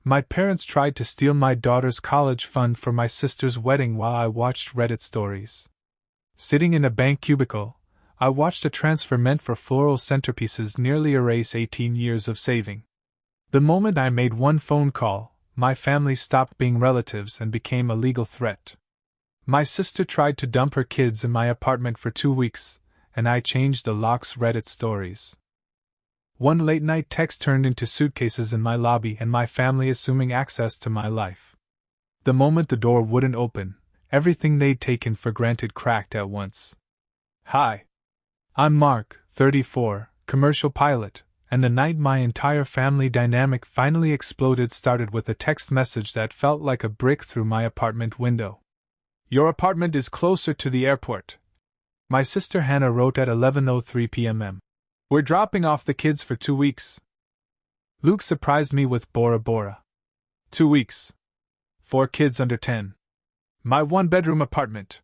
My parents tried to steal my daughter's college fund for my sister's wedding while I watched Reddit stories. Sitting in a bank cubicle, I watched a transfer meant for floral centerpieces nearly erase 18 years of saving. The moment I made one phone call, my family stopped being relatives and became a legal threat. My sister tried to dump her kids in my apartment for 2 weeks, and I changed the locks. Reddit stories. One late-night text turned into suitcases in my lobby and my family assuming access to my life. The moment the door wouldn't open, everything they'd taken for granted cracked at once. Hi. I'm Mark, 34, commercial pilot, and the night my entire family dynamic finally exploded started with a text message that felt like a brick through my apartment window. Your apartment is closer to the airport. My sister Hannah wrote at 11:03 p.m. We're dropping off the kids for 2 weeks. Luke surprised me with Bora Bora. 2 weeks. 4 kids under 10. My 1-bedroom apartment.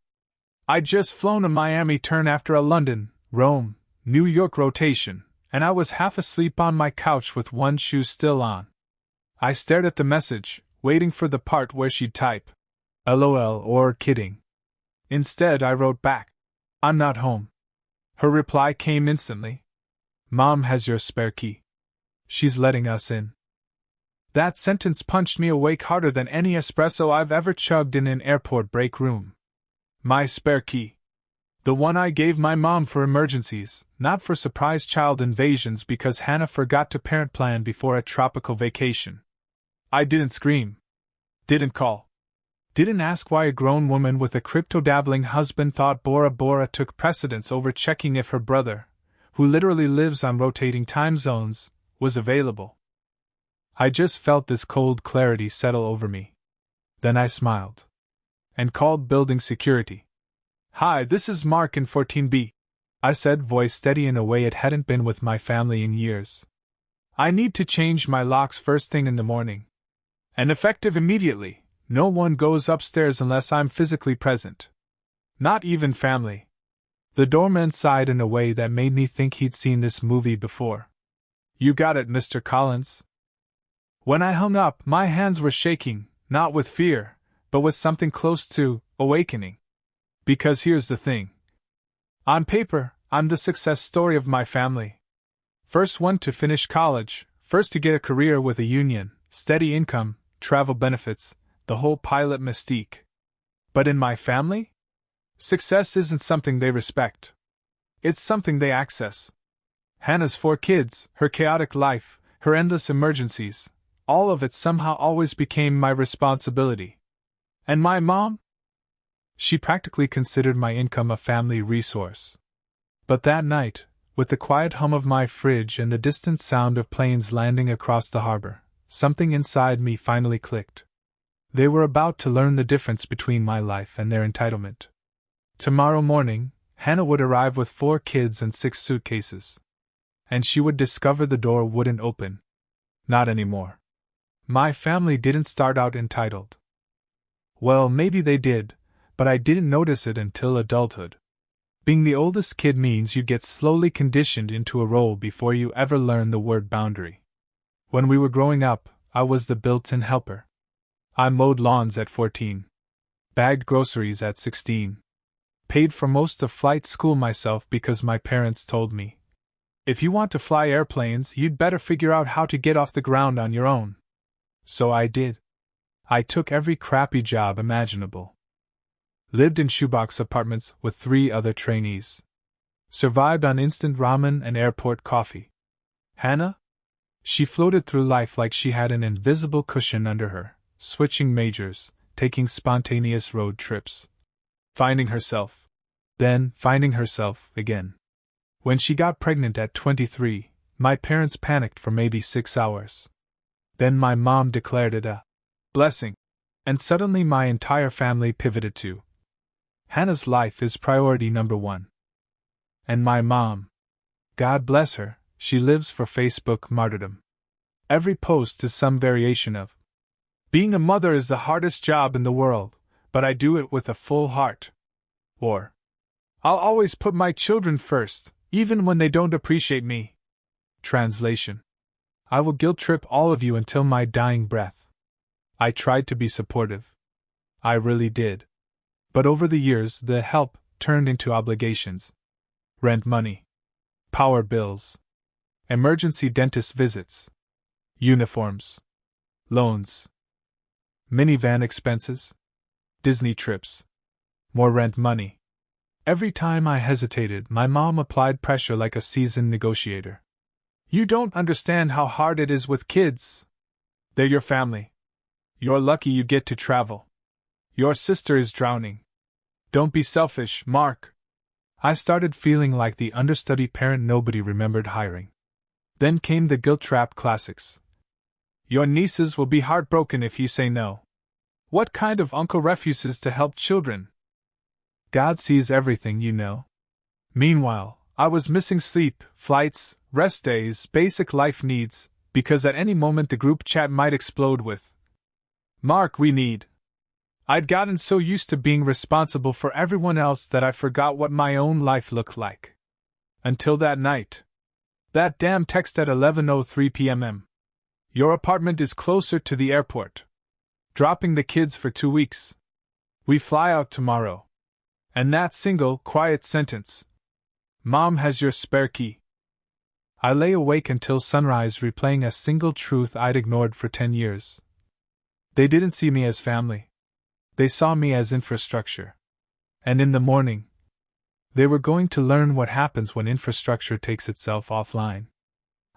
I'd just flown a Miami turn after a London, Rome, New York rotation, and I was half asleep on my couch with one shoe still on. I stared at the message, waiting for the part where she'd type, LOL or kidding. Instead, I wrote back, I'm not home. Her reply came instantly. Mom has your spare key. She's letting us in. That sentence punched me awake harder than any espresso I've ever chugged in an airport break room. My spare key. The one I gave my mom for emergencies, not for surprise child invasions because Hannah forgot to parent plan before a tropical vacation. I didn't scream. Didn't call. Didn't ask why a grown woman with a crypto-dabbling husband thought Bora Bora took precedence over checking if her brother, who literally lives on rotating time zones, was available. I just felt this cold clarity settle over me. Then I smiled. And called building security. Hi, this is Mark in 14B. I said, voice steady in a way it hadn't been with my family in years. I need to change my locks first thing in the morning. And effective immediately. No one goes upstairs unless I'm physically present. Not even family. The doorman sighed in a way that made me think he'd seen this movie before. You got it, Mr. Collins. When I hung up, my hands were shaking, not with fear, but with something close to awakening. Because here's the thing. On paper, I'm the success story of my family. First one to finish college, first to get a career with a union, steady income, travel benefits, the whole pilot mystique. But in my family? Success isn't something they respect. It's something they access. Hannah's 4 kids, her chaotic life, her endless emergencies, all of it somehow always became my responsibility. And my mom? She practically considered my income a family resource. But that night, with the quiet hum of my fridge and the distant sound of planes landing across the harbor, something inside me finally clicked. They were about to learn the difference between my life and their entitlement. Tomorrow morning, Hannah would arrive with 4 kids and 6 suitcases. And she would discover the door wouldn't open. Not anymore. My family didn't start out entitled. Well, maybe they did, but I didn't notice it until adulthood. Being the oldest kid means you get slowly conditioned into a role before you ever learn the word boundary. When we were growing up, I was the built-in helper. I mowed lawns at 14. Bagged groceries at 16. Paid for most of flight school myself because my parents told me, if you want to fly airplanes, you'd better figure out how to get off the ground on your own. So I did. I took every crappy job imaginable. Lived in shoebox apartments with 3 other trainees. Survived on instant ramen and airport coffee. Hannah? She floated through life like she had an invisible cushion under her, switching majors, taking spontaneous road trips. Finding herself. Then finding herself again. When she got pregnant at 23, my parents panicked for maybe 6 hours. Then my mom declared it a blessing. And suddenly my entire family pivoted to Hannah's life is priority number 1. And my mom, God bless her, she lives for Facebook martyrdom. Every post is some variation of, being a mother is the hardest job in the world, but I do it with a full heart. Or, I'll always put my children first, even when they don't appreciate me. Translation. I will guilt trip all of you until my dying breath. I tried to be supportive. I really did. But over the years, the help turned into obligations. Rent money. Power bills. Emergency dentist visits. Uniforms. Loans. Minivan expenses. Disney trips. More rent money. Every time I hesitated, my mom applied pressure like a seasoned negotiator. You don't understand how hard it is with kids. They're your family. You're lucky you get to travel. Your sister is drowning. Don't be selfish, Mark. I started feeling like the understudy parent nobody remembered hiring. Then came the guilt trap classics. Your nieces will be heartbroken if you say no. What kind of uncle refuses to help children? God sees everything, you know. Meanwhile, I was missing sleep, flights, rest days, basic life needs, because at any moment the group chat might explode with, "Mark, we need." I'd gotten so used to being responsible for everyone else that I forgot what my own life looked like. Until that night. That damn text at 11:03 p.m. Your apartment is closer to the airport. Dropping the kids for 2 weeks. We fly out tomorrow. And that single, quiet sentence. Mom has your spare key. I lay awake until sunrise replaying a single truth I'd ignored for 10 years. They didn't see me as family. They saw me as infrastructure. And in the morning, they were going to learn what happens when infrastructure takes itself offline.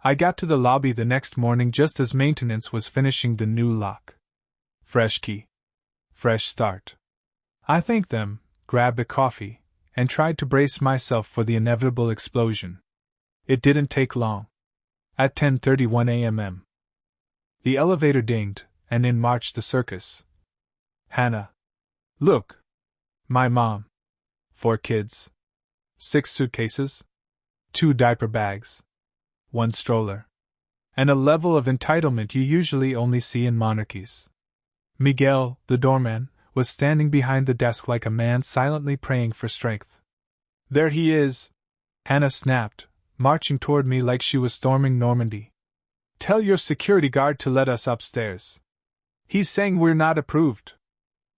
I got to the lobby the next morning just as maintenance was finishing the new lock. Fresh key. Fresh start. I thanked them, grabbed a coffee, and tried to brace myself for the inevitable explosion. It didn't take long. At 10:31 a.m. The elevator dinged, and in marched the circus. Hannah. Look. My mom. 4 kids. 6 suitcases. 2 diaper bags. 1 stroller. And a level of entitlement you usually only see in monarchies. Miguel, the doorman, was standing behind the desk like a man silently praying for strength. There he is, Hannah snapped, marching toward me like she was storming Normandy. Tell your security guard to let us upstairs. He's saying we're not approved.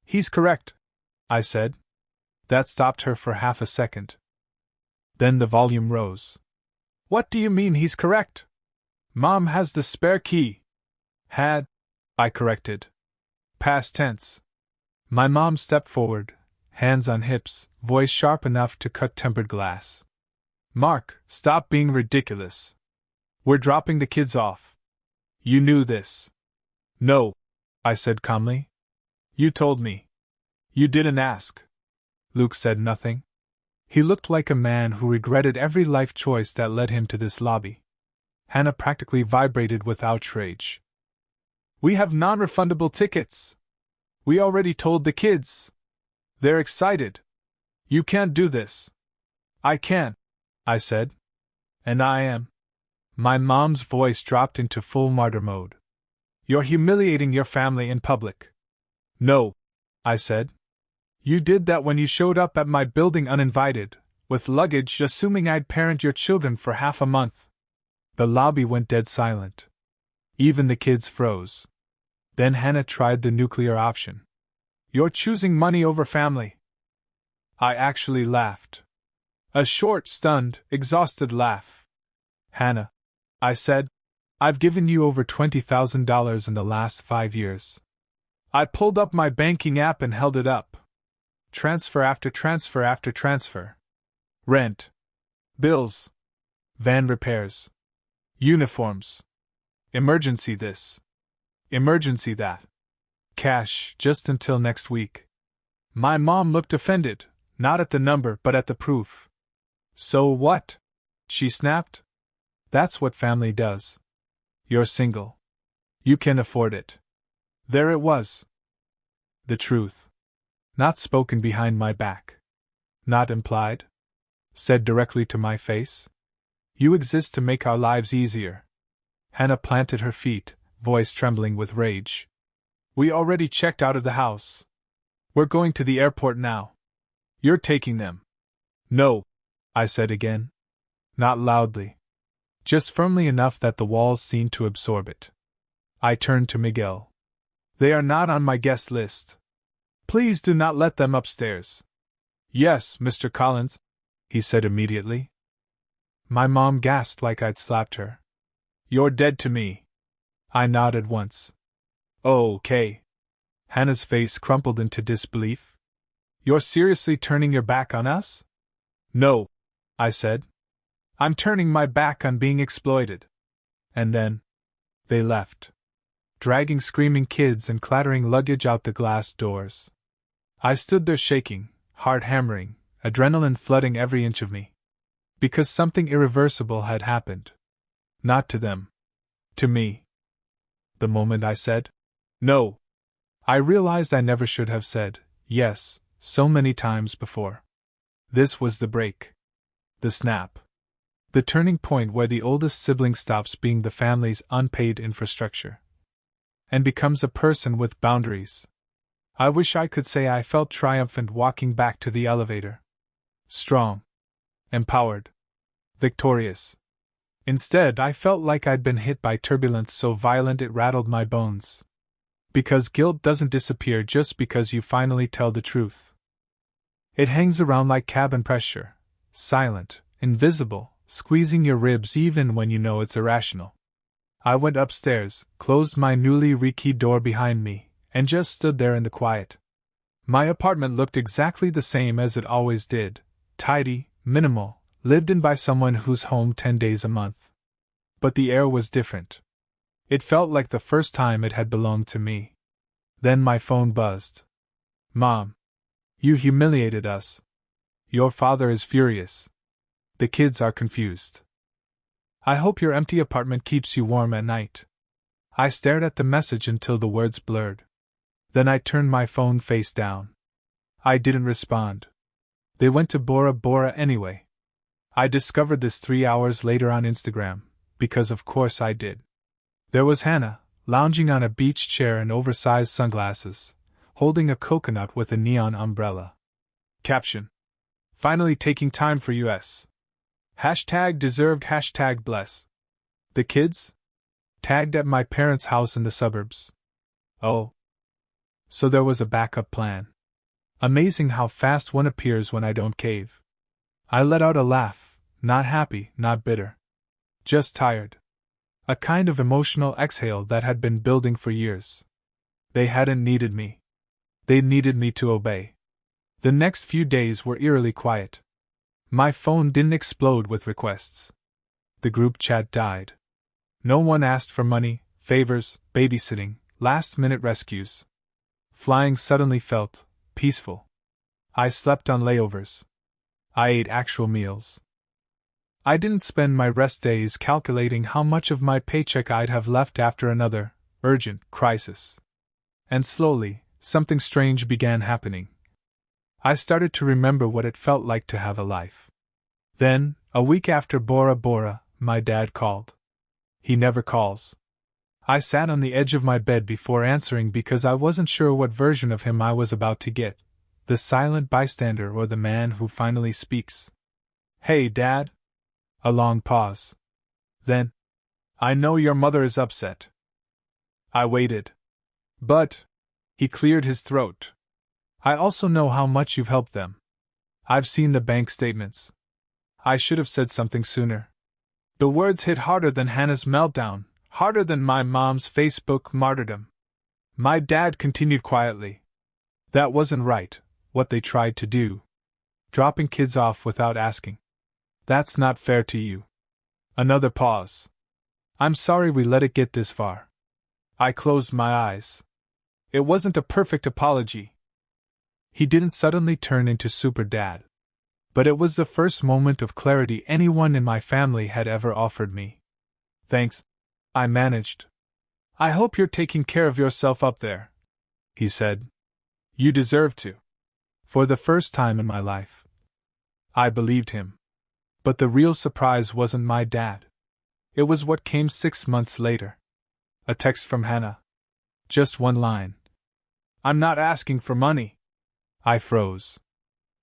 He's correct, I said. That stopped her for half a second. Then the volume rose. What do you mean he's correct? Mom has the spare key. Had, I corrected. Past tense. My mom stepped forward, hands on hips, voice sharp enough to cut tempered glass. Mark, stop being ridiculous. We're dropping the kids off. You knew this. No, I said calmly. You told me. You didn't ask. Luke said nothing. He looked like a man who regretted every life choice that led him to this lobby. Hannah practically vibrated with outrage. We have non-refundable tickets. We already told the kids. They're excited. You can't do this. I can't, I said. And I am. My mom's voice dropped into full martyr mode. You're humiliating your family in public. No, I said. You did that when you showed up at my building uninvited, with luggage, assuming I'd parent your children for half a month. The lobby went dead silent. Even the kids froze. Then Hannah tried the nuclear option. You're choosing money over family. I actually laughed. A short, stunned, exhausted laugh. Hannah, I said, I've given you over $20,000 in the last 5 years. I pulled up my banking app and held it up. Transfer after transfer after transfer. Rent. Bills. Van repairs. Uniforms. Emergency this. Emergency that. Cash, just until next week. My mom looked offended, not at the number but at the proof. So what? She snapped. That's what family does. You're single. You can afford it. There it was. The truth. Not spoken behind my back. Not implied. Said directly to my face. You exist to make our lives easier. Hannah planted her feet, voice trembling with rage. We already checked out of the house. We're going to the airport now. You're taking them. No, I said again. Not loudly. Just firmly enough that the walls seemed to absorb it. I turned to Miguel. They are not on my guest list. Please do not let them upstairs. Yes, Mr. Collins, he said immediately. My mom gasped like I'd slapped her. You're dead to me. I nodded once. Okay. Hannah's face crumpled into disbelief. You're seriously turning your back on us? No, I said. I'm turning my back on being exploited. And then they left, dragging screaming kids and clattering luggage out the glass doors. I stood there shaking, heart hammering, adrenaline flooding every inch of me. Because something irreversible had happened. Not to them. To me. The moment I said no, I realized I never should have said yes so many times before. This was the break. The snap. The turning point where the oldest sibling stops being the family's unpaid infrastructure and becomes a person with boundaries. I wish I could say I felt triumphant walking back to the elevator. Strong. Empowered. Victorious. Instead, I felt like I'd been hit by turbulence so violent it rattled my bones. Because guilt doesn't disappear just because you finally tell the truth. It hangs around like cabin pressure, silent, invisible, squeezing your ribs even when you know it's irrational. I went upstairs, closed my newly rekeyed door behind me, and just stood there in the quiet. My apartment looked exactly the same as it always did, tidy, minimal, lived in by someone who's home 10 days a month. But the air was different. It felt like the first time it had belonged to me. Then my phone buzzed. Mom. You humiliated us. Your father is furious. The kids are confused. I hope your empty apartment keeps you warm at night. I stared at the message until the words blurred. Then I turned my phone face down. I didn't respond. They went to Bora Bora anyway. I discovered this 3 hours later on Instagram, because of course I did. There was Hannah, lounging on a beach chair and oversized sunglasses, holding a coconut with a neon umbrella. Caption. Finally taking time for US. Hashtag deserved hashtag bless. The kids? Tagged at my parents' house in the suburbs. Oh. So there was a backup plan. Amazing how fast one appears when I don't cave. I let out a laugh, not happy, not bitter. Just tired. A kind of emotional exhale that had been building for years. They hadn't needed me. They needed me to obey. The next few days were eerily quiet. My phone didn't explode with requests. The group chat died. No one asked for money, favors, babysitting, last-minute rescues. Flying suddenly felt peaceful. I slept on layovers. I ate actual meals. I didn't spend my rest days calculating how much of my paycheck I'd have left after another urgent crisis. And slowly, something strange began happening. I started to remember what it felt like to have a life. Then, a week after Bora Bora, my dad called. He never calls. I sat on the edge of my bed before answering because I wasn't sure what version of him I was about to get, the silent bystander or the man who finally speaks. Hey, Dad? A long pause. Then, I know your mother is upset. I waited. But, he cleared his throat. I also know how much you've helped them. I've seen the bank statements. I should have said something sooner. The words hit harder than Hannah's meltdown, harder than my mom's Facebook martyrdom. My dad continued quietly. That wasn't right, what they tried to do. Dropping kids off without asking. That's not fair to you. Another pause. I'm sorry we let it get this far. I closed my eyes. It wasn't a perfect apology. He didn't suddenly turn into super dad. But it was the first moment of clarity anyone in my family had ever offered me. Thanks. I managed. I hope you're taking care of yourself up there, he said. You deserve to. For the first time in my life. I believed him. But the real surprise wasn't my dad. It was what came 6 months later. A text from Hannah. Just one line. I'm not asking for money. I froze.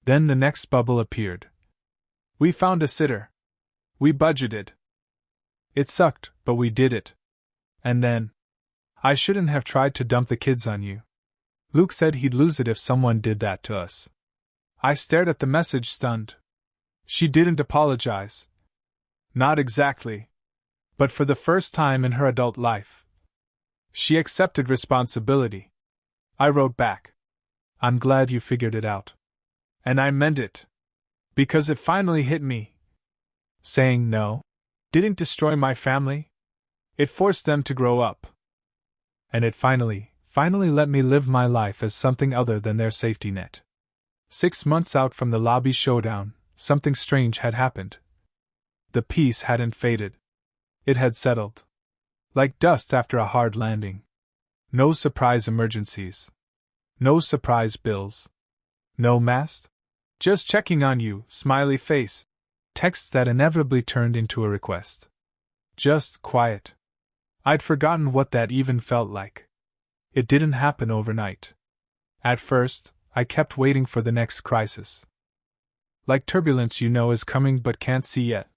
Then the next bubble appeared. We found a sitter. We budgeted. It sucked, but we did it. And then I shouldn't have tried to dump the kids on you. Luke said he'd lose it if someone did that to us. I stared at the message, stunned. She didn't apologize. Not exactly. But for the first time in her adult life, she accepted responsibility. I wrote back. I'm glad you figured it out. And I meant it. Because it finally hit me. Saying no didn't destroy my family. It forced them to grow up. And it finally let me live my life as something other than their safety net. 6 months out from the lobby showdown, something strange had happened. The peace hadn't faded. It had settled. Like dust after a hard landing. No surprise emergencies. No surprise bills. No mask. Just checking on you, smiley face. Texts that inevitably turned into a request. Just quiet. I'd forgotten what that even felt like. It didn't happen overnight. At first, I kept waiting for the next crisis. Like turbulence you know is coming but can't see yet.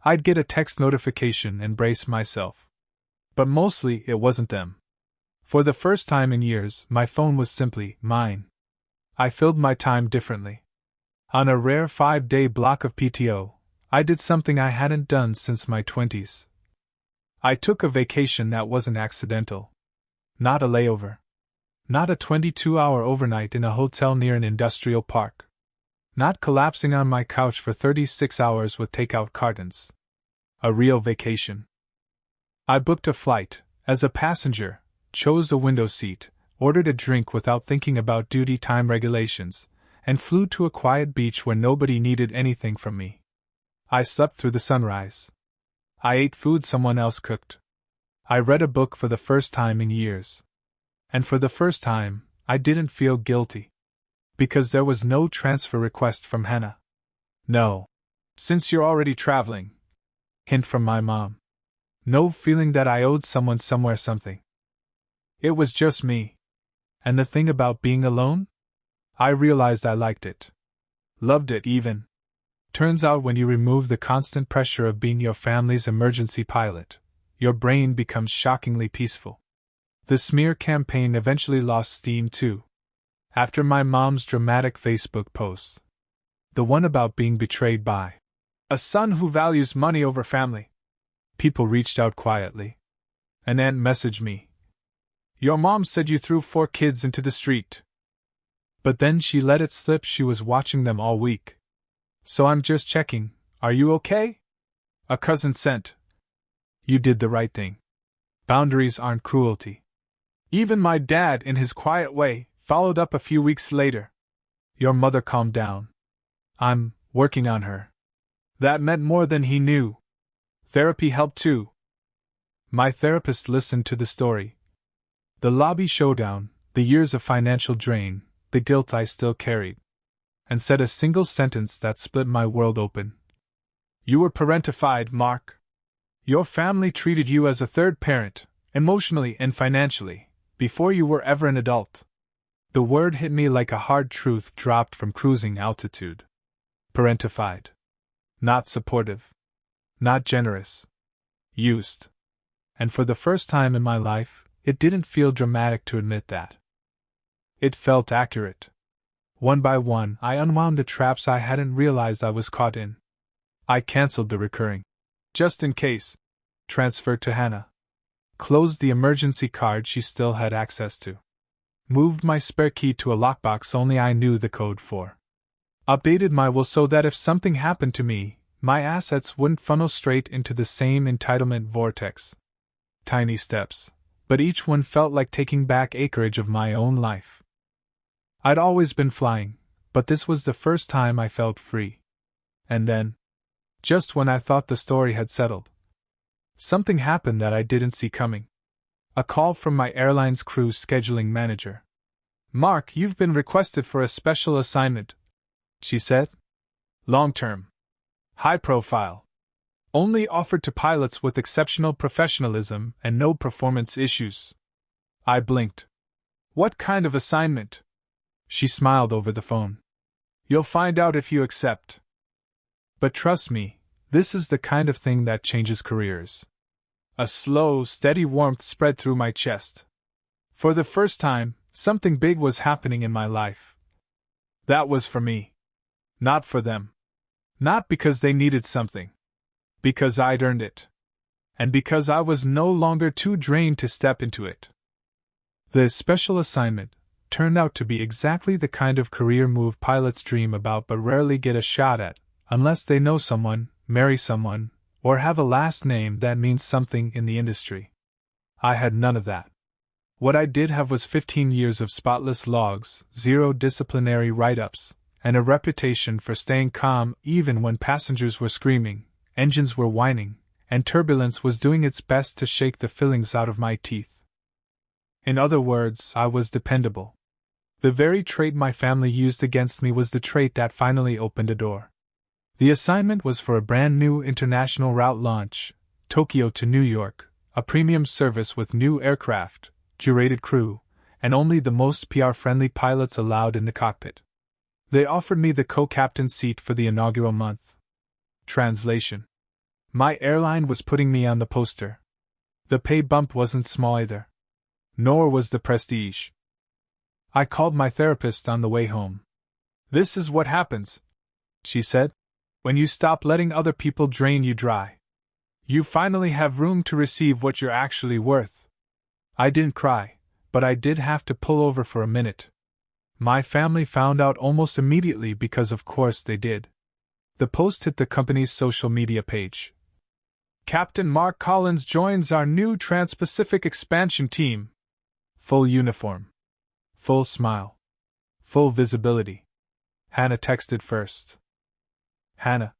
I'd get a text notification and brace myself. But mostly it wasn't them. For the first time in years, my phone was simply mine. I filled my time differently. On a rare 5-day block of PTO, I did something I hadn't done since my 20s. I took a vacation that wasn't accidental. Not a layover. Not a 22-hour overnight in a hotel near an industrial park. Not collapsing on my couch for 36 hours with takeout cartons. A real vacation. I booked a flight, as a passenger, chose a window seat, ordered a drink without thinking about duty time regulations, and flew to a quiet beach where nobody needed anything from me. I slept through the sunrise. I ate food someone else cooked. I read a book for the first time in years. And for the first time, I didn't feel guilty. Because there was no transfer request from Hannah. No. Since you're already traveling. Hint from my mom. No feeling that I owed someone somewhere something. It was just me. And the thing about being alone? I realized I liked it. Loved it even. Turns out when you remove the constant pressure of being your family's emergency pilot, your brain becomes shockingly peaceful. The smear campaign eventually lost steam too. After my mom's dramatic Facebook post. The one about being betrayed by a son who values money over family. People reached out quietly. An aunt messaged me. Your mom said you threw 4 kids into the street. But then she let it slip she was watching them all week. So I'm just checking, are you okay? A cousin sent. You did the right thing. Boundaries aren't cruelty. Even my dad, in his quiet way, followed up a few weeks later. Your mother calmed down. I'm working on her. That meant more than he knew. Therapy helped too. My therapist listened to the story. The lobby showdown, the years of financial drain, the guilt I still carried. And said a single sentence that split my world open. You were parentified, Mark. Your family treated you as a third parent, emotionally and financially, before you were ever an adult. The word hit me like a hard truth dropped from cruising altitude. Parentified. Not supportive. Not generous. Used. And for the first time in my life, it didn't feel dramatic to admit that. It felt accurate. One by one, I unwound the traps I hadn't realized I was caught in. I canceled the recurring. Just in case. Transferred to Hannah. Closed the emergency card she still had access to. Moved my spare key to a lockbox only I knew the code for. Updated my will so that if something happened to me, my assets wouldn't funnel straight into the same entitlement vortex. Tiny steps, but each one felt like taking back acreage of my own life. I'd always been flying, but this was the first time I felt free. And then, just when I thought the story had settled, something happened that I didn't see coming. A call from my airline's cruise scheduling manager. Mark, you've been requested for a special assignment, she said. Long-term. High-profile. Only offered to pilots with exceptional professionalism and no performance issues. I blinked. What kind of assignment? She smiled over the phone. You'll find out if you accept. But trust me, this is the kind of thing that changes careers. A slow, steady warmth spread through my chest. For the first time, something big was happening in my life. That was for me. Not for them. Not because they needed something. Because I'd earned it. And because I was no longer too drained to step into it. The special assignment turned out to be exactly the kind of career move pilots dream about but rarely get a shot at, unless they know someone, marry someone, or have a last name that means something in the industry. I had none of that. What I did have was 15 years of spotless logs, 0 disciplinary write-ups, and a reputation for staying calm even when passengers were screaming, engines were whining, and turbulence was doing its best to shake the fillings out of my teeth. In other words, I was dependable. The very trait my family used against me was the trait that finally opened a door. The assignment was for a brand new international route launch, Tokyo to New York, a premium service with new aircraft, curated crew, and only the most PR-friendly pilots allowed in the cockpit. They offered me the co-captain seat for the inaugural month. Translation: my airline was putting me on the poster. The pay bump wasn't small either. Nor was the prestige. I called my therapist on the way home. "This is what happens," she said, "when you stop letting other people drain you dry. You finally have room to receive what you're actually worth." I didn't cry, but I did have to pull over for a minute. My family found out almost immediately because of course they did. The post hit the company's social media page. "Captain Mark Collins joins our new Trans-Pacific expansion team." Full uniform. Full smile. Full visibility. Hannah texted first. "Hannah,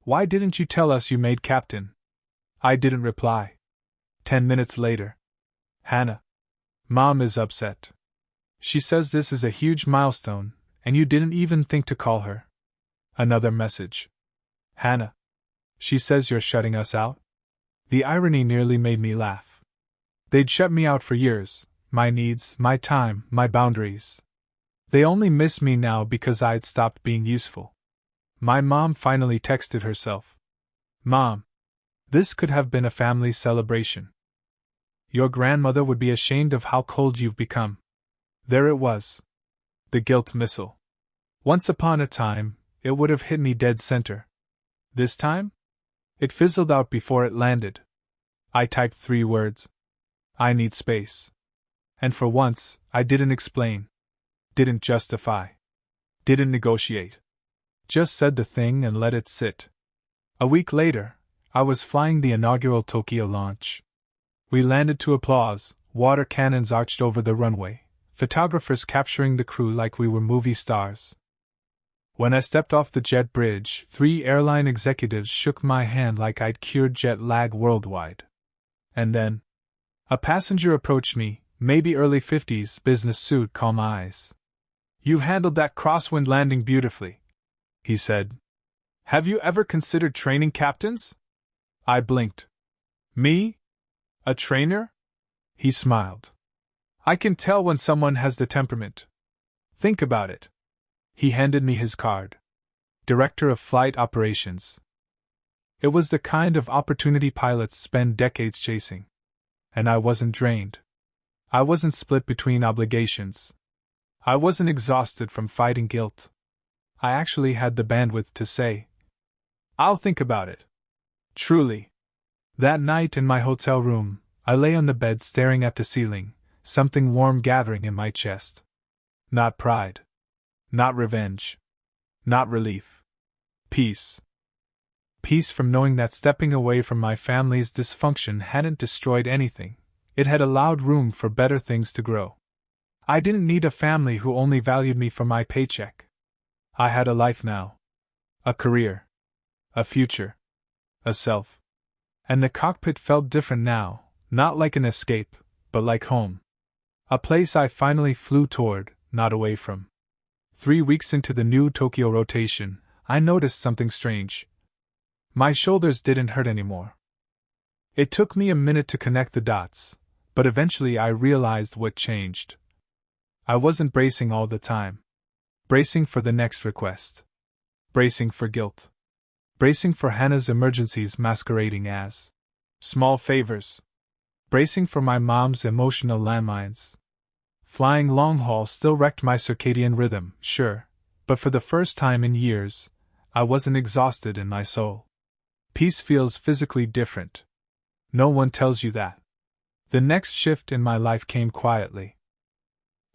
why didn't you tell us you made captain?" I didn't reply. 10 minutes later. "Hannah, Mom is upset. She says this is a huge milestone, and you didn't even think to call her." Another message. "Hannah, she says you're shutting us out?" The irony nearly made me laugh. They'd shut me out for years, my needs, my time, my boundaries. They only miss me now because I'd stopped being useful. My mom finally texted herself. "Mom, this could have been a family celebration. Your grandmother would be ashamed of how cold you've become." There it was. The guilt missile. Once upon a time, it would have hit me dead center. This time? It fizzled out before it landed. I typed 3 words. "I need space." And for once, I didn't explain. Didn't justify. Didn't negotiate. Just said the thing and let it sit. A week later, I was flying the inaugural Tokyo launch. We landed to applause, water cannons arched over the runway, photographers capturing the crew like we were movie stars. When I stepped off the jet bridge, 3 airline executives shook my hand like I'd cured jet lag worldwide. And then, a passenger approached me, maybe early 50s, business suit, calm eyes. "You handled that crosswind landing beautifully," he said. "Have you ever considered training captains?" I blinked. "Me? A trainer?" He smiled. "I can tell when someone has the temperament. Think about it." He handed me his card. Director of Flight Operations. It was the kind of opportunity pilots spend decades chasing. And I wasn't drained. I wasn't split between obligations. I wasn't exhausted from fighting guilt. I actually had the bandwidth to say, "I'll think about it." Truly. That night in my hotel room, I lay on the bed staring at the ceiling, something warm gathering in my chest. Not pride. Not revenge. Not relief. Peace. Peace from knowing that stepping away from my family's dysfunction hadn't destroyed anything. It had allowed room for better things to grow. I didn't need a family who only valued me for my paycheck. I had a life now. A career. A future. A self. And the cockpit felt different now, not like an escape, but like home. A place I finally flew toward, not away from. 3 weeks into the new Tokyo rotation, I noticed something strange. My shoulders didn't hurt anymore. It took me a minute to connect the dots, but eventually I realized what changed. I wasn't bracing all the time. Bracing for the next request. Bracing for guilt. Bracing for Hannah's emergencies masquerading as Small favors. Bracing for my mom's emotional landmines. Flying long haul still wrecked my circadian rhythm, sure, but for the first time in years, I wasn't exhausted in my soul. Peace feels physically different. No one tells you that. The next shift in my life came quietly.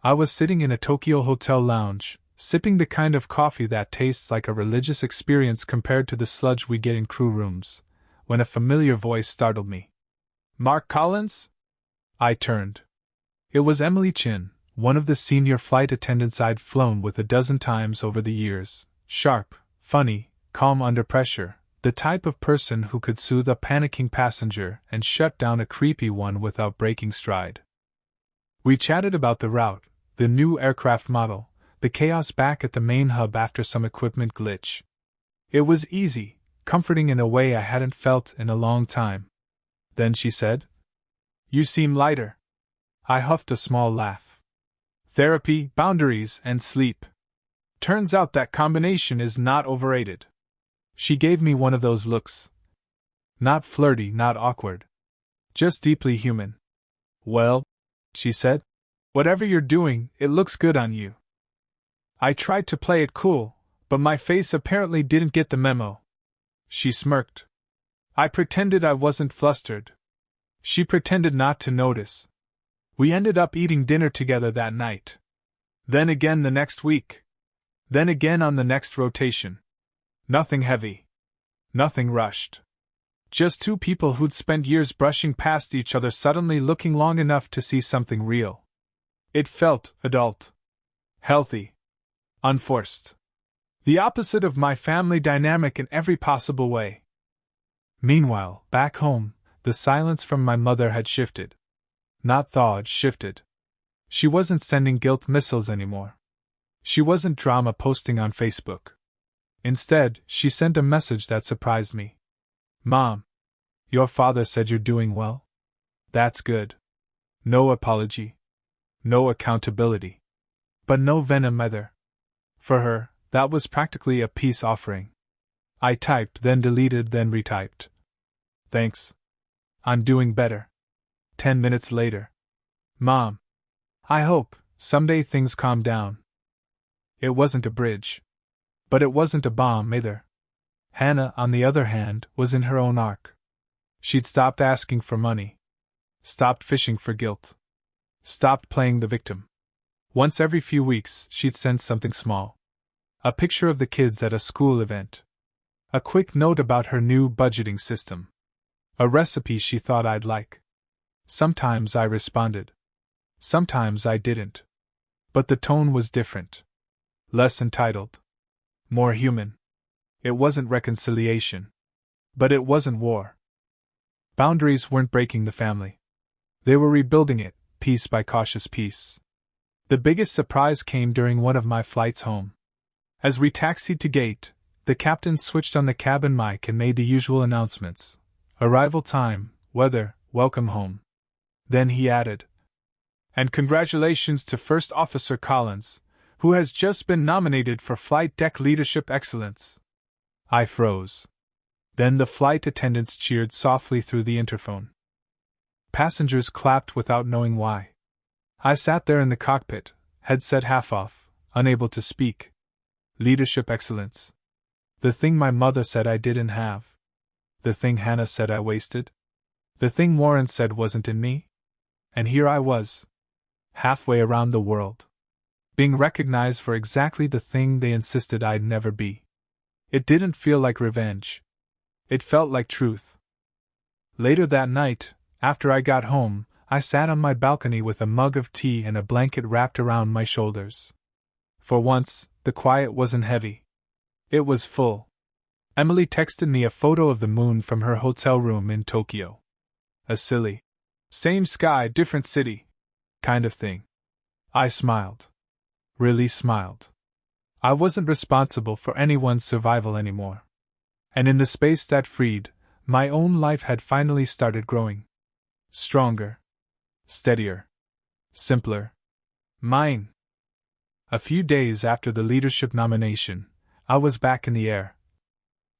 I was sitting in a Tokyo hotel lounge, sipping the kind of coffee that tastes like a religious experience compared to the sludge we get in crew rooms, when a familiar voice startled me. "Mark Collins?" I turned. It was Emily Chin, one of the senior flight attendants I'd flown with a dozen times over the years, sharp, funny, calm under pressure, the type of person who could soothe a panicking passenger and shut down a creepy one without breaking stride. We chatted about the route, the new aircraft model, the chaos back at the main hub after some equipment glitch. It was easy, comforting in a way I hadn't felt in a long time. Then she said, "You seem lighter." I huffed a small laugh. "Therapy, boundaries, and sleep. Turns out that combination is not overrated." She gave me one of those looks. Not flirty, not awkward. Just deeply human. "Well," she said, "whatever you're doing, it looks good on you." I tried to play it cool, but my face apparently didn't get the memo. She smirked. I pretended I wasn't flustered. She pretended not to notice. We ended up eating dinner together that night. Then again the next week. Then again on the next rotation. Nothing heavy. Nothing rushed. Just two people who'd spent years brushing past each other suddenly looking long enough to see something real. It felt adult. Healthy. Unforced. The opposite of my family dynamic in every possible way. Meanwhile, back home, the silence from my mother had shifted. Not thawed, shifted. She wasn't sending guilt missiles anymore. She wasn't drama posting on Facebook. Instead, she sent a message that surprised me. "Mom, your father said you're doing well? That's good. No apology. No accountability. But no venom either." For her, that was practically a peace offering. I typed, then deleted, then retyped. "Thanks. I'm doing better." 10 minutes later. "Mom, I hope someday things calm down." It wasn't a bridge. But it wasn't a bomb either. Hannah, on the other hand, was in her own arc. She'd stopped asking for money. Stopped fishing for guilt. Stopped playing the victim. Once every few weeks, she'd send something small. A picture of the kids at a school event. A quick note about her new budgeting system. A recipe she thought I'd like. Sometimes I responded. Sometimes I didn't. But the tone was different. Less entitled. More human. It wasn't reconciliation. But it wasn't war. Boundaries weren't breaking the family. They were rebuilding it, piece by cautious piece. The biggest surprise came during one of my flights home. As we taxied to gate, the captain switched on the cabin mic and made the usual announcements. Arrival time, weather, welcome home. Then he added, "And congratulations to First Officer Collins, who has just been nominated for Flight Deck Leadership Excellence." I froze. Then the flight attendants cheered softly through the interphone. Passengers clapped without knowing why. I sat there in the cockpit, headset half off, unable to speak. Leadership excellence. The thing my mother said I didn't have. The thing Hannah said I wasted. The thing Warren said wasn't in me. And here I was. Halfway around the world. Being recognized for exactly the thing they insisted I'd never be. It didn't feel like revenge. It felt like truth. Later that night, after I got home, I sat on my balcony with a mug of tea and a blanket wrapped around my shoulders. For once, the quiet wasn't heavy. It was full. Emily texted me a photo of the moon from her hotel room in Tokyo. A silly, same sky, different city kind of thing. I smiled. Really smiled. I wasn't responsible for anyone's survival anymore. And in the space that freed, my own life had finally started growing. Stronger. Steadier. Simpler. Mine. A few days after the leadership nomination, I was back in the air.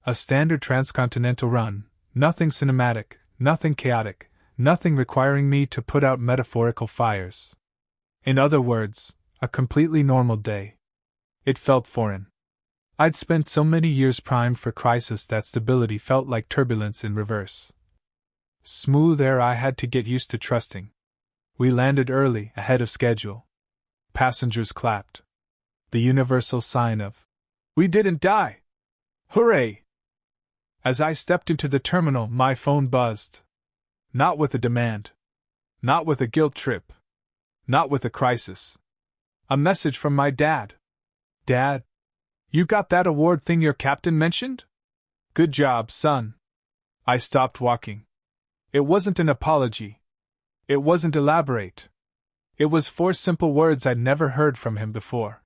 A standard transcontinental run, nothing cinematic, Nothing chaotic, nothing requiring me to put out metaphorical fires. In other words, a completely normal day. It felt foreign. I'd spent so many years primed for crisis that stability felt like turbulence in reverse. Smooth air I had to get used to trusting. We landed early, ahead of schedule. Passengers clapped. The universal sign of, "We didn't die! Hooray!" As I stepped into the terminal, my phone buzzed. Not with a demand. Not with a guilt trip. Not with a crisis. A message from my dad. "Dad, you got that award thing your captain mentioned? Good job, son." I stopped walking. It wasn't an apology. It wasn't elaborate. It was 4 simple words I'd never heard from him before.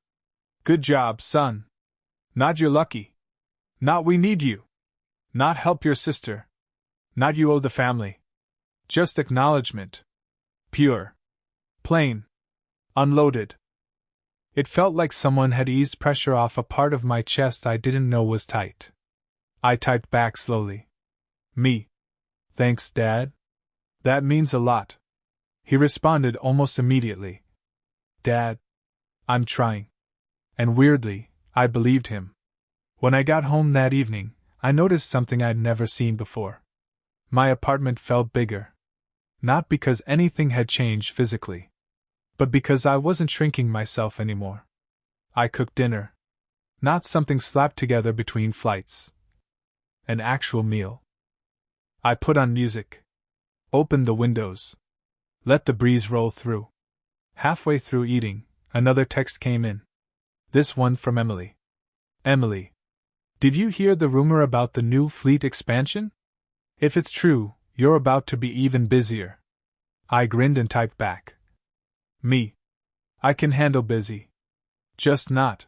Good job, son. Not "you're lucky." Not "we need you." Not "help your sister." Not "you owe the family." Just acknowledgement. Pure. Plain. Unloaded. It felt like someone had eased pressure off a part of my chest I didn't know was tight. I typed back slowly. "Me. Thanks, Dad. That means a lot." He responded almost immediately. "Dad, I'm trying." And weirdly, I believed him. When I got home that evening, I noticed something I'd never seen before. My apartment felt bigger. Not because anything had changed physically, but because I wasn't shrinking myself anymore. I cooked dinner. Not something slapped together between flights. An actual meal. I put on music. Opened the windows. Let the breeze roll through. Halfway through eating, another text came in. This one from Emily. "Emily, did you hear the rumor about the new fleet expansion? If it's true, you're about to be even busier." I grinned and typed back. "Me. I can handle busy. Just not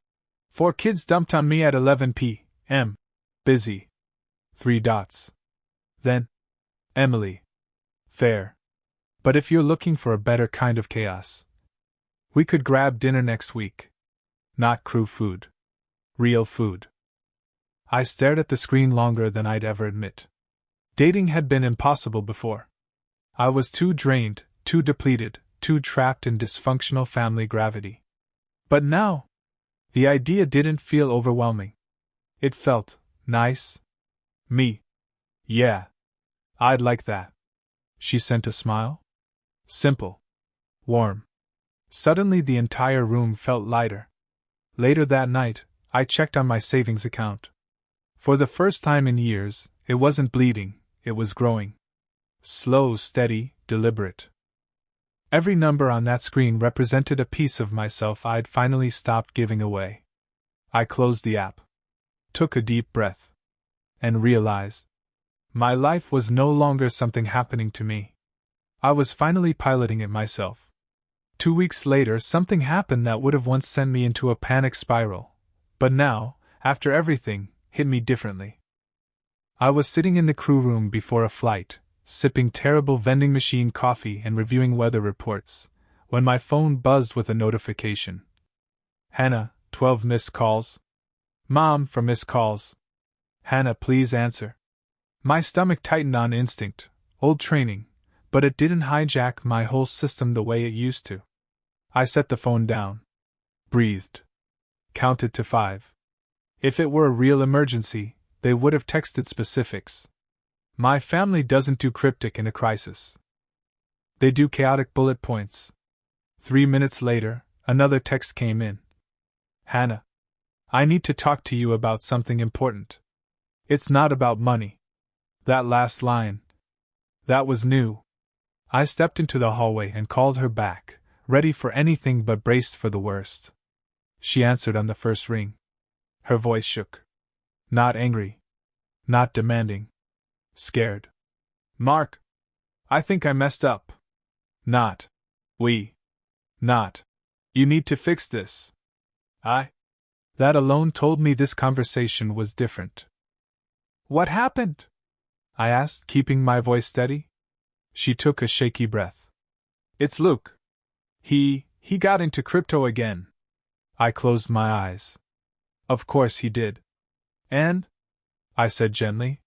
4 kids dumped on me at 11 p.m. Busy. 3 dots. Then, Emily. Fair. But if you're looking for a better kind of chaos, we could grab dinner next week. Not crew food. Real food." I stared at the screen longer than I'd ever admit. Dating had been impossible before. I was too drained, too depleted, too trapped in dysfunctional family gravity. But now, the idea didn't feel overwhelming. It felt nice. Me. Yeah. I'd like that. She sent a smile. Simple. Warm. Suddenly the entire room felt lighter. Later that night, I checked on my savings account. For the first time in years, it wasn't bleeding, it was growing. Slow, steady, deliberate. Every number on that screen represented a piece of myself I'd finally stopped giving away. I closed the app, took a deep breath, and realized my life was no longer something happening to me. I was finally piloting it myself. 2 weeks later, something happened that would have once sent me into a panic spiral, but now, after everything, hit me differently. I was sitting in the crew room before a flight, sipping terrible vending machine coffee and reviewing weather reports, when my phone buzzed with a notification. "Hannah, 12 missed calls." "Mom, for missed calls." "Hannah, please answer." My stomach tightened on instinct, old training, but it didn't hijack my whole system the way it used to. I set the phone down. Breathed. Counted to 5. If it were a real emergency, they would have texted specifics. My family doesn't do cryptic in a crisis. They do chaotic bullet points. 3 minutes later, another text came in. "Hannah, I need to talk to you about something important. It's not about money." That last line. That was new. I stepped into the hallway and called her back, ready for anything but braced for the worst. She answered on the first ring. Her voice shook. Not angry. Not demanding. Scared. "Mark, I think I messed up." Not. "We." Not. "You need to fix this." I. That alone told me this conversation was different. "What happened?" I asked, keeping my voice steady. She took a shaky breath. "It's Luke. He got into crypto again." I closed my eyes. "Of course he did." "And?" I said gently.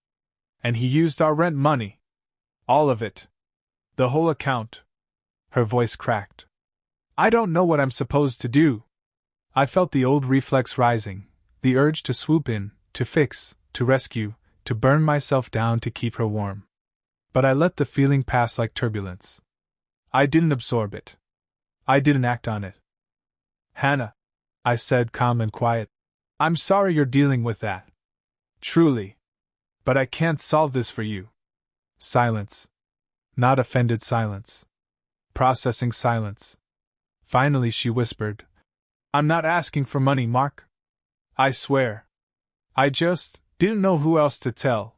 "And he used our rent money." All of it. The whole account. Her voice cracked. I don't know what I'm supposed to do. I felt the old reflex rising, the urge to swoop in, to fix, to rescue, to burn myself down to keep her warm. But I let the feeling pass like turbulence. I didn't absorb it. I didn't act on it. Hannah, I said, calm and quiet, I'm sorry you're dealing with that. Truly. But I can't solve this for you. Silence. Not offended silence. Processing silence. Finally she whispered, I'm not asking for money, Mark. I swear. I just didn't know who else to tell.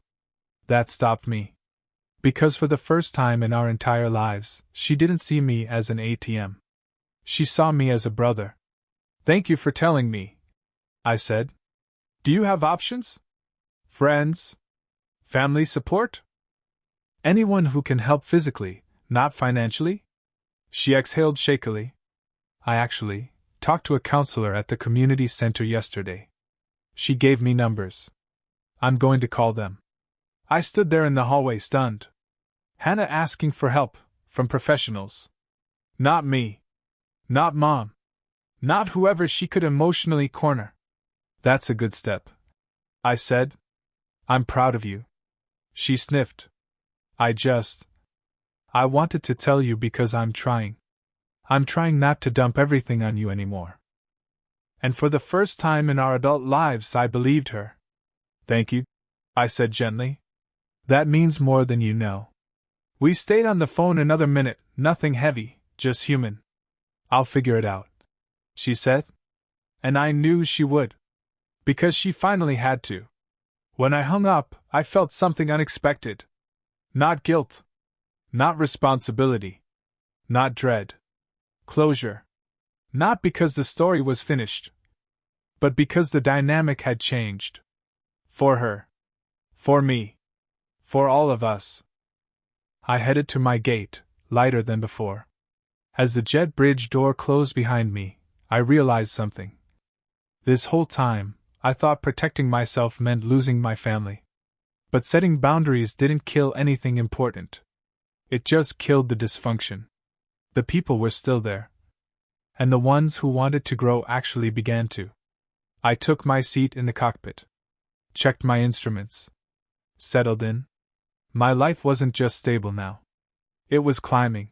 That stopped me. Because for the first time in our entire lives, she didn't see me as an ATM. She saw me as a brother. Thank you for telling me, I said. Do you have options? Friends? Family support? Anyone who can help physically, not financially? She exhaled shakily. I actually talked to a counselor at the community center yesterday. She gave me numbers. I'm going to call them. I stood there in the hallway stunned. Hannah asking for help, from professionals. Not me. Not Mom. Not whoever she could emotionally corner. That's a good step, I said. I'm proud of you. She sniffed. I wanted to tell you because I'm trying. I'm trying not to dump everything on you anymore. And for the first time in our adult lives, I believed her. Thank you, I said gently. That means more than you know. We stayed on the phone another minute, nothing heavy, just human. I'll figure it out, she said. And I knew she would. Because she finally had to. When I hung up, I felt something unexpected. Not guilt. Not responsibility. Not dread. Closure. Not because the story was finished, but because the dynamic had changed. For her. For me. For all of us. I headed to my gate, lighter than before. As the jet bridge door closed behind me, I realized something. This whole time, I thought protecting myself meant losing my family. But setting boundaries didn't kill anything important. It just killed the dysfunction. The people were still there. And the ones who wanted to grow actually began to. I took my seat in the cockpit. Checked my instruments. Settled in. My life wasn't just stable now. It was climbing.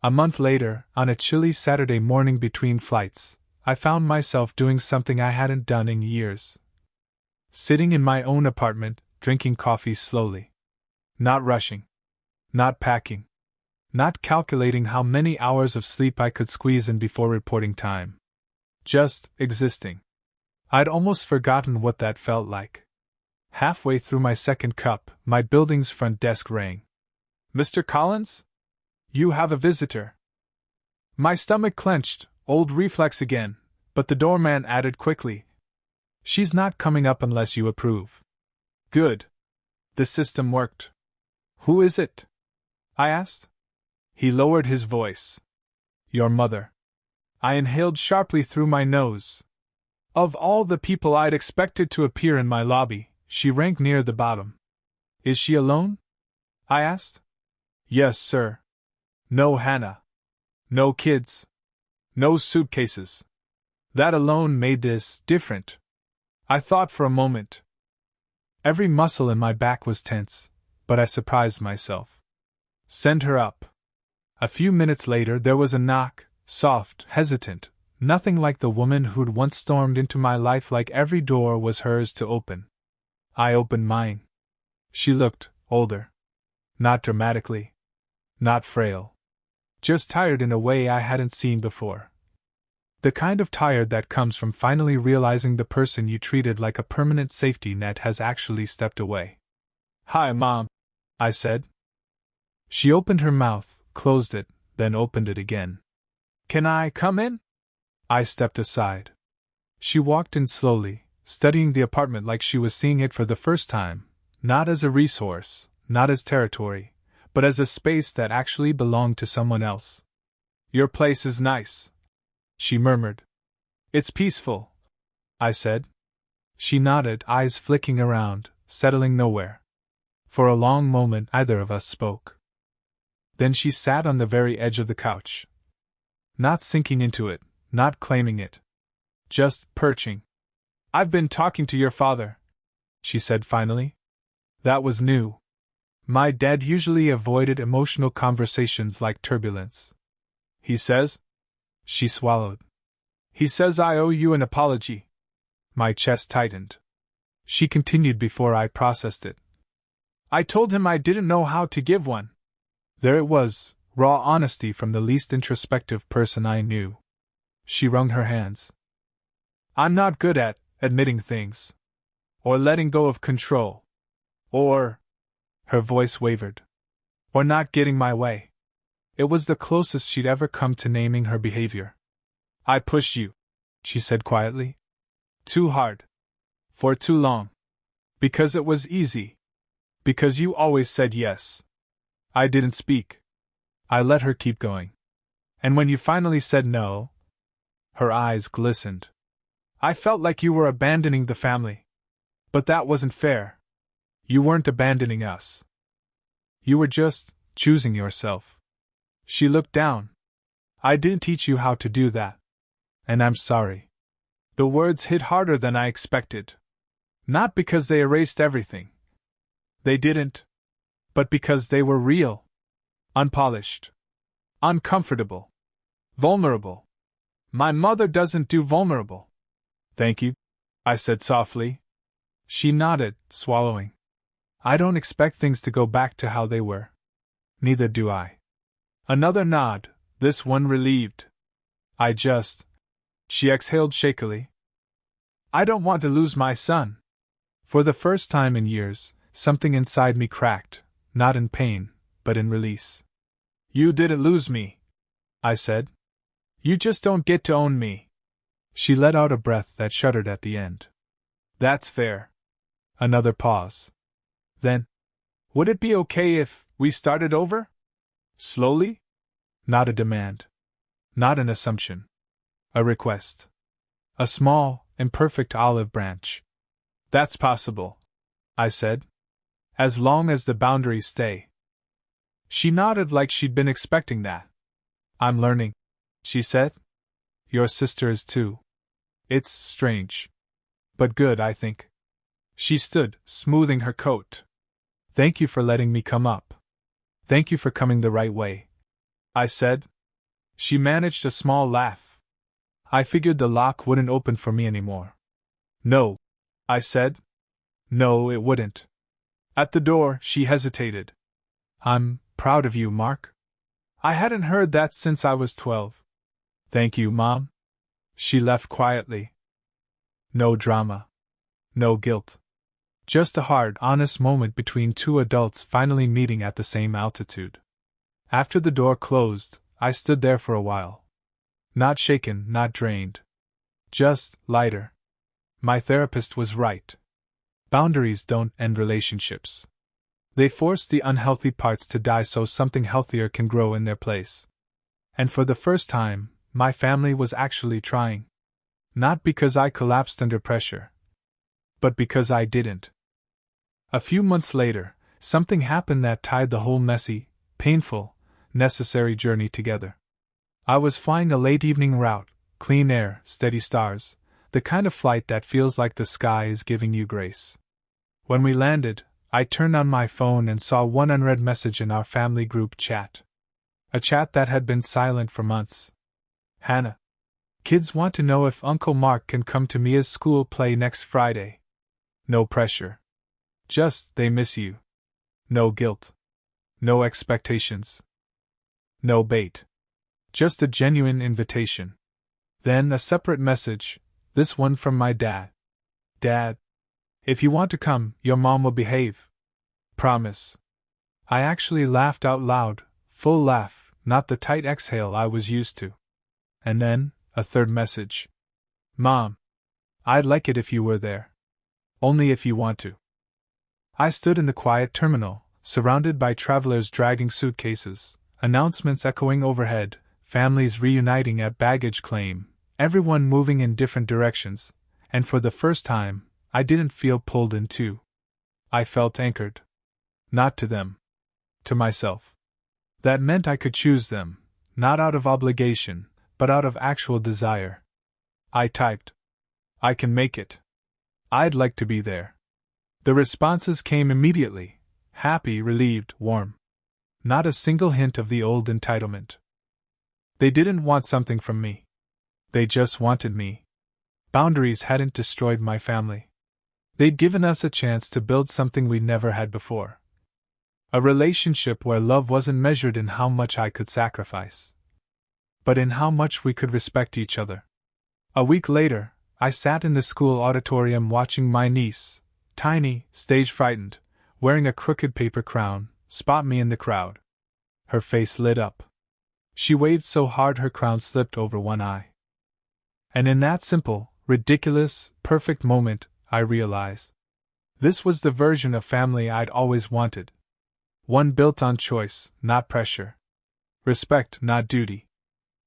A month later, on a chilly Saturday morning between flights, I found myself doing something I hadn't done in years. Sitting in my own apartment, drinking coffee slowly. Not rushing. Not packing. Not calculating how many hours of sleep I could squeeze in before reporting time. Just existing. I'd almost forgotten what that felt like. Halfway through my second cup, my building's front desk rang. Mr. Collins? You have a visitor. My stomach clenched, old reflex again, but the doorman added quickly. She's not coming up unless you approve. Good. The system worked. Who is it? I asked. He lowered his voice. Your mother. I inhaled sharply through my nose. Of all the people I'd expected to appear in my lobby, she ranked near the bottom. Is she alone? I asked. Yes, sir. No Hannah. No kids. No suitcases. That alone made this different. I thought for a moment. Every muscle in my back was tense, but I surprised myself. Send her up. A few minutes later there was a knock, soft, hesitant, nothing like the woman who'd once stormed into my life like every door was hers to open. I opened mine. She looked older. Not dramatically. Not frail. Just tired in a way I hadn't seen before. The kind of tired that comes from finally realizing the person you treated like a permanent safety net has actually stepped away. Hi, Mom, I said. She opened her mouth, closed it, then opened it again. Can I come in? I stepped aside. She walked in slowly, studying the apartment like she was seeing it for the first time, not as a resource, not as territory, but as a space that actually belonged to someone else. Your place is nice, she murmured. It's peaceful, I said. She nodded, eyes flicking around, settling nowhere. For a long moment neither of us spoke. Then she sat on the very edge of the couch. Not sinking into it, not claiming it. Just perching. "I've been talking to your father," she said finally. That was new. My dad usually avoided emotional conversations like turbulence. "He says?" She swallowed. "He says I owe you an apology." My chest tightened. She continued before I processed it. "I told him I didn't know how to give one." There it was, raw honesty from the least introspective person I knew. She wrung her hands. "I'm not good at admitting things. Or letting go of control. Or," her voice wavered, "or not getting my way." It was the closest she'd ever come to naming her behavior. "I pushed you," she said quietly. "Too hard. For too long. Because it was easy. Because you always said yes. I didn't speak. I let her keep going. And when you finally said no..." Her eyes glistened. "I felt like you were abandoning the family. But that wasn't fair. You weren't abandoning us. You were just choosing yourself." She looked down. "I didn't teach you how to do that. And I'm sorry." The words hit harder than I expected. Not because they erased everything. They didn't. But because they were real. Unpolished. Uncomfortable. Vulnerable. "My mother doesn't do vulnerable." "Thank you," I said softly. She nodded, swallowing. "I don't expect things to go back to how they were." "Neither do I." Another nod, this one relieved. "I just..." She exhaled shakily. "I don't want to lose my son." For the first time in years, something inside me cracked, not in pain, but in release. "You didn't lose me," I said. "You just don't get to own me." She let out a breath that shuddered at the end. "That's fair." Another pause. Then, "Would it be okay if we started over? Slowly?" Not a demand. Not an assumption. A request. A small, imperfect olive branch. "That's possible," I said. "As long as the boundaries stay." She nodded like she'd been expecting that. "I'm learning," she said. "Your sister is too. It's strange. But good, I think." She stood, smoothing her coat. "Thank you for letting me come up. Thank you for coming the right way," I said. She managed a small laugh. "I figured the lock wouldn't open for me anymore." "No," I said. "No, it wouldn't." At the door, she hesitated. "I'm proud of you, Mark. I hadn't heard that since I was 12. "Thank you, Mom." She left quietly. No drama. No guilt. Just a hard, honest moment between two adults finally meeting at the same altitude. After the door closed, I stood there for a while. Not shaken, not drained. Just lighter. My therapist was right. Boundaries don't end relationships. They force the unhealthy parts to die so something healthier can grow in their place. And for the first time, my family was actually trying. Not because I collapsed under pressure, but because I didn't. A few months later, something happened that tied the whole messy, painful, necessary journey together. I was flying a late evening route, clean air, steady stars, the kind of flight that feels like the sky is giving you grace. When we landed, I turned on my phone and saw one unread message in our family group chat. A chat that had been silent for months. "Hannah. Kids want to know if Uncle Mark can come to Mia's school play next Friday. No pressure. Just, they miss you. No guilt. No expectations. No bait. Just a genuine invitation." Then a separate message, this one from my dad. "Dad. If you want to come, your mom will behave. Promise." I actually laughed out loud, full laugh, not the tight exhale I was used to. And then, a third message. "Mom. I'd like it if you were there. Only if you want to." I stood in the quiet terminal, surrounded by travelers dragging suitcases, announcements echoing overhead, families reuniting at baggage claim, everyone moving in different directions, and for the first time, I didn't feel pulled in two. I felt anchored. Not to them. To myself. That meant I could choose them, not out of obligation, but out of actual desire. I typed. I can make it. I'd like to be there. The responses came immediately, happy, relieved, warm. Not a single hint of the old entitlement. They didn't want something from me. They just wanted me. Boundaries hadn't destroyed my family. They'd given us a chance to build something we never had before. A relationship where love wasn't measured in how much I could sacrifice, but in how much we could respect each other. A week later, I sat in the school auditorium watching my niece, tiny, stage-frightened, wearing a crooked paper crown, spot me in the crowd. Her face lit up. She waved so hard her crown slipped over one eye. And in that simple, ridiculous, perfect moment, I realized this was the version of family I'd always wanted. One built on choice, not pressure. Respect, not duty.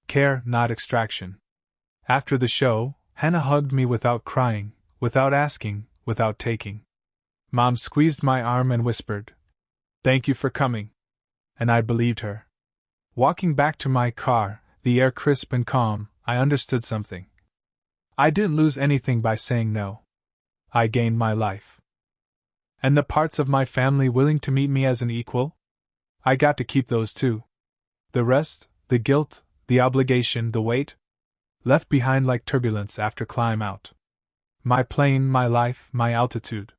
Care, not extraction. After the show, Hannah hugged me without crying, without asking, without taking. Mom squeezed my arm and whispered, "Thank you for coming." And I believed her. Walking back to my car, the air crisp and calm, I understood something. I didn't lose anything by saying no. I gained my life. And the parts of my family willing to meet me as an equal? I got to keep those too. The rest, the guilt, the obligation, the weight? Left behind like turbulence after climb out. My plane, my life, my altitude.